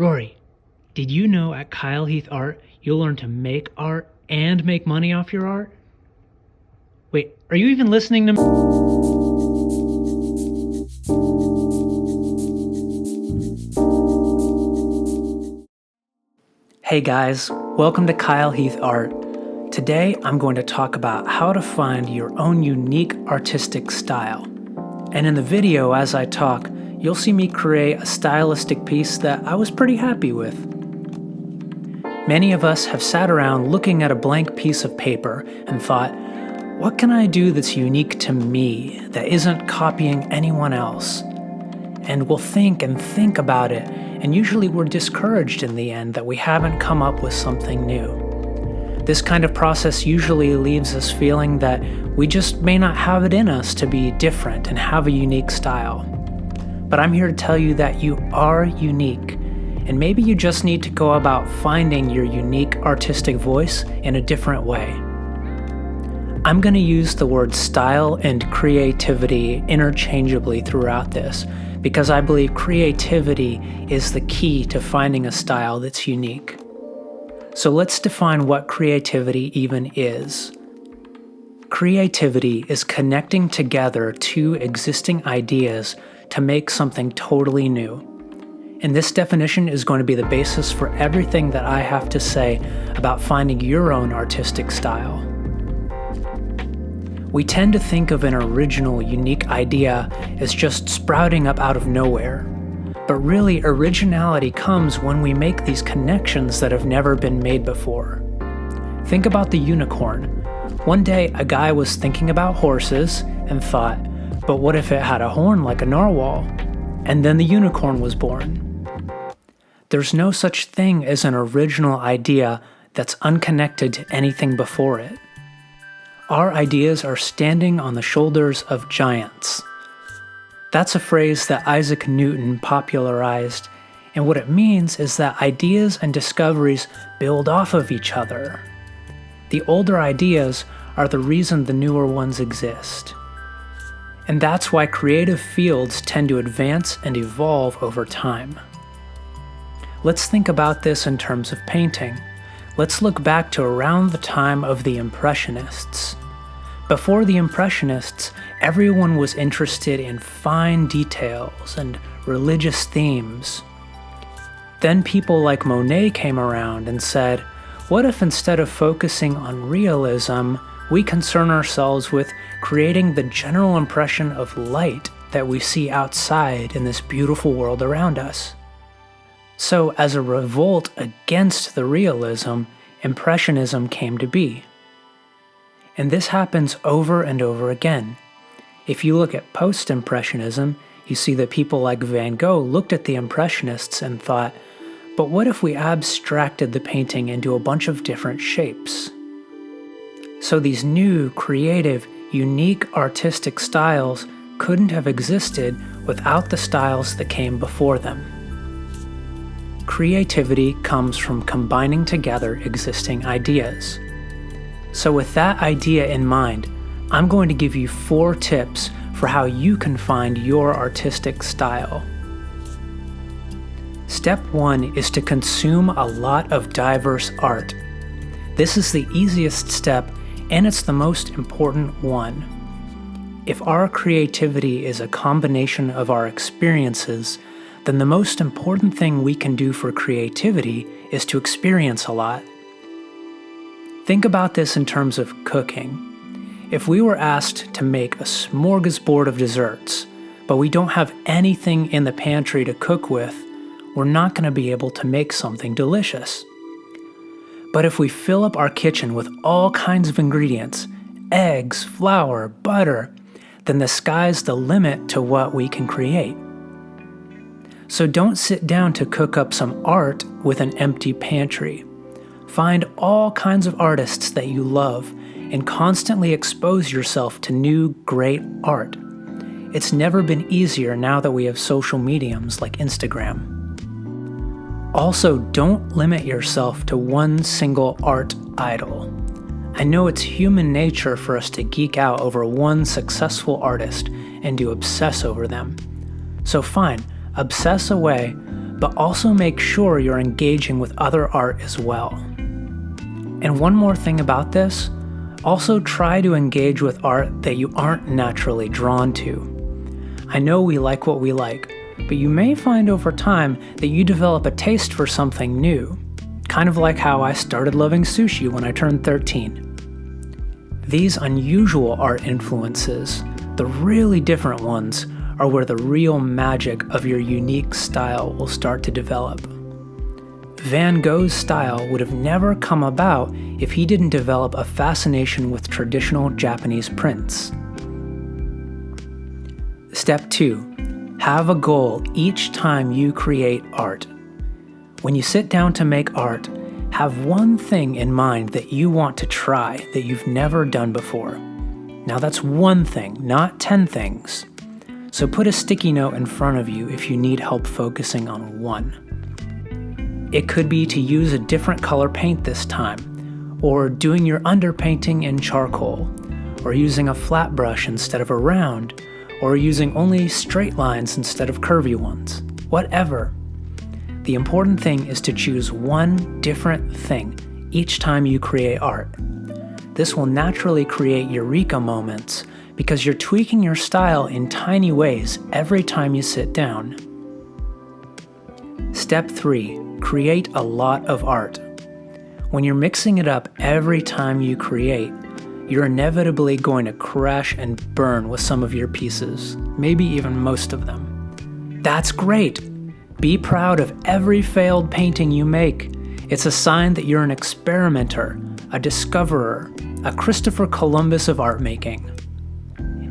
Rory, did you know at Kyle Heath Art you'll learn to make art and make money off your art? Wait, are you even listening to me? Hey guys, welcome to Kyle Heath Art. Today I'm going to talk about how to find your own unique artistic style. And in the video as I talk, you'll see me create a stylistic piece that I was pretty happy with. Many of us have sat around looking at a blank piece of paper and thought, what can I do that's unique to me, that isn't copying anyone else? And we'll think and think about it, and usually we're discouraged in the end that we haven't come up with something new. This kind of process usually leaves us feeling that we just may not have it in us to be different and have a unique style. But I'm here to tell you that you are unique, and maybe you just need to go about finding your unique artistic voice in a different way. I'm going to use the word style and creativity interchangeably throughout this, because I believe creativity is the key to finding a style that's unique. So let's define what creativity even is. Creativity is connecting together two existing ideas to make something totally new. And this definition is going to be the basis for everything that I have to say about finding your own artistic style. We tend to think of an original, unique idea as just sprouting up out of nowhere. But really, originality comes when we make these connections that have never been made before. Think about the unicorn. One day, a guy was thinking about horses and thought, but what if it had a horn like a narwhal? And then the unicorn was born. There's no such thing as an original idea that's unconnected to anything before it. Our ideas are standing on the shoulders of giants. That's a phrase that Isaac Newton popularized, and what it means is that ideas and discoveries build off of each other. The older ideas are the reason the newer ones exist. And that's why creative fields tend to advance and evolve over time. Let's think about this in terms of painting. Let's look back to around the time of the Impressionists. Before the Impressionists, everyone was interested in fine details and religious themes. Then people like Monet came around and said, what if instead of focusing on realism, we concern ourselves with creating the general impression of light that we see outside in this beautiful world around us? So as a revolt against the realism, Impressionism came to be. And this happens over and over again. If you look at post-Impressionism, you see that people like Van Gogh looked at the Impressionists and thought, but what if we abstracted the painting into a bunch of different shapes? So these new, creative, unique artistic styles couldn't have existed without the styles that came before them. Creativity comes from combining together existing ideas. So with that idea in mind, I'm going to give you 4 tips for how you can find your artistic style. Step 1 is to consume a lot of diverse art. This is the easiest step, and it's the most important one. If our creativity is a combination of our experiences, then the most important thing we can do for creativity is to experience a lot. Think about this in terms of cooking. If we were asked to make a smorgasbord of desserts, but we don't have anything in the pantry to cook with, we're not going to be able to make something delicious. But if we fill up our kitchen with all kinds of ingredients, eggs, flour, butter, then the sky's the limit to what we can create. So don't sit down to cook up some art with an empty pantry. Find all kinds of artists that you love and constantly expose yourself to new, great art. It's never been easier now that we have social mediums like Instagram. Also, don't limit yourself to one single art idol. I know it's human nature for us to geek out over one successful artist and to obsess over them. So fine, obsess away, but also make sure you're engaging with other art as well. And one more thing about this, also try to engage with art that you aren't naturally drawn to. I know we like what we like, but you may find over time that you develop a taste for something new, kind of like how I started loving sushi when I turned 13. These unusual art influences, the really different ones, are where the real magic of your unique style will start to develop. Van Gogh's style would have never come about if he didn't develop a fascination with traditional Japanese prints. Step 2. Have a goal each time you create art. When you sit down to make art, have one thing in mind that you want to try that you've never done before. Now that's one thing, not 10 things. So put a sticky note in front of you if you need help focusing on one. It could be to use a different color paint this time, or doing your underpainting in charcoal, or using a flat brush instead of a round, or using only straight lines instead of curvy ones. Whatever. The important thing is to choose one different thing each time you create art. This will naturally create eureka moments because you're tweaking your style in tiny ways every time you sit down. Step 3. Create a lot of art. When you're mixing it up every time you create, you're inevitably going to crash and burn with some of your pieces, maybe even most of them. That's great! Be proud of every failed painting you make. It's a sign that you're an experimenter, a discoverer, a Christopher Columbus of art making.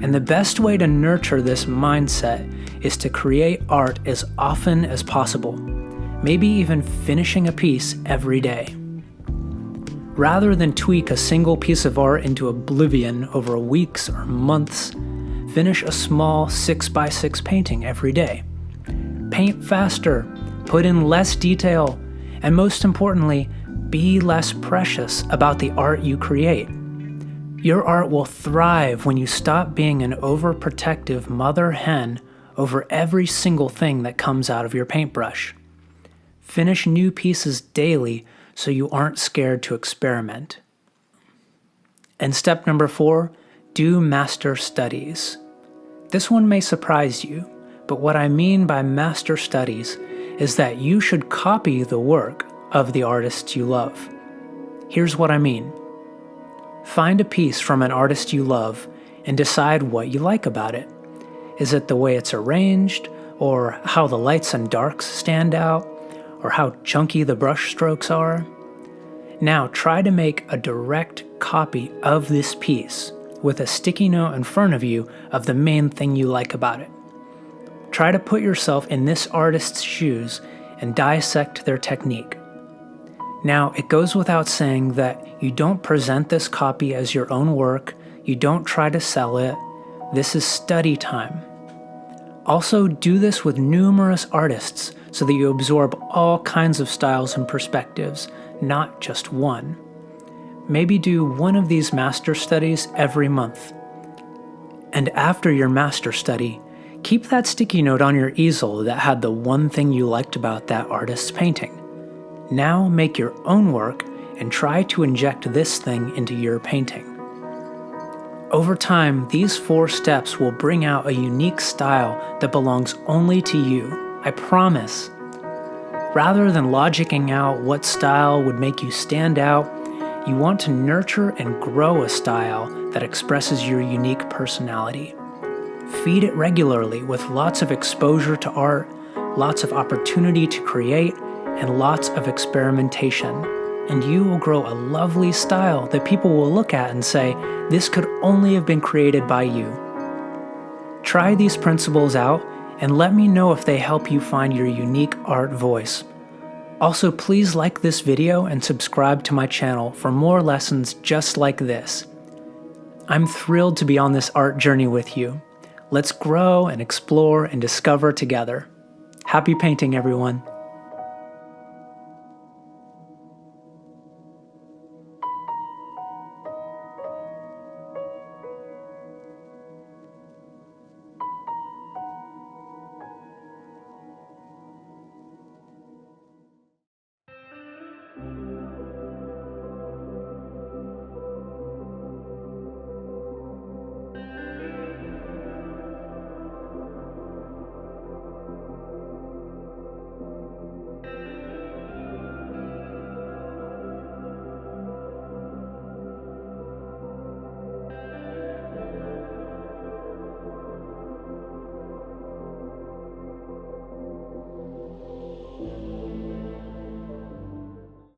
And the best way to nurture this mindset is to create art as often as possible, maybe even finishing a piece every day. Rather than tweak a single piece of art into oblivion over weeks or months, finish a small 6x6 painting every day. Paint faster, put in less detail, and most importantly, be less precious about the art you create. Your art will thrive when you stop being an overprotective mother hen over every single thing that comes out of your paintbrush. Finish new pieces daily so you aren't scared to experiment. And step number 4, do master studies. This one may surprise you, but what I mean by master studies is that you should copy the work of the artists you love. Here's what I mean. Find a piece from an artist you love and decide what you like about it. Is it the way it's arranged, or how the lights and darks stand out, or how chunky the brush strokes are? Now try to make a direct copy of this piece with a sticky note in front of you of the main thing you like about it. Try to put yourself in this artist's shoes and dissect their technique. Now, it goes without saying that you don't present this copy as your own work, you don't try to sell it. This is study time. Also, do this with numerous artists so that you absorb all kinds of styles and perspectives, not just one. Maybe do one of these master studies every month. And after your master study, keep that sticky note on your easel that had the one thing you liked about that artist's painting. Now make your own work and try to inject this thing into your painting. Over time, these 4 steps will bring out a unique style that belongs only to you, I promise. Rather than logicking out what style would make you stand out, you want to nurture and grow a style that expresses your unique personality. Feed it regularly with lots of exposure to art, lots of opportunity to create, and lots of experimentation, and you will grow a lovely style that people will look at and say, this could only have been created by you. Try these principles out and let me know if they help you find your unique art voice. Also, please like this video and subscribe to my channel for more lessons just like this. I'm thrilled to be on this art journey with you. Let's grow and explore and discover together. Happy painting, everyone.